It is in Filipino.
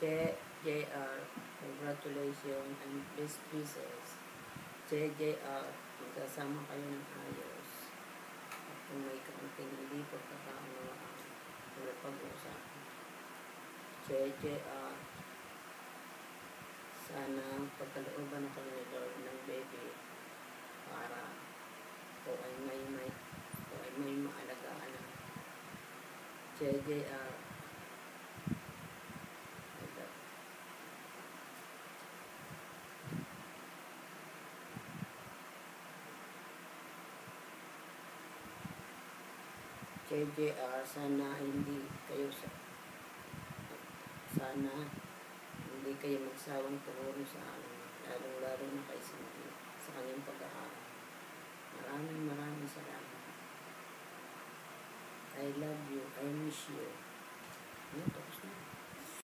JR, congratulations and best wishes. JJR, magkasama kayo ng ayos. At kung may kaunting hindi pagkakaunawaan, wala pag-uusapan. JJR, sana pagkalooban ako ni Lord ng baby para ko ay may maalagaan na. JJR, JJR, sana hindi kayo magsawang tumulong sa amin, lalong-lalo na kay sa kanyang pag-aaral. Maraming salamat. I love you, I miss you. Ano to?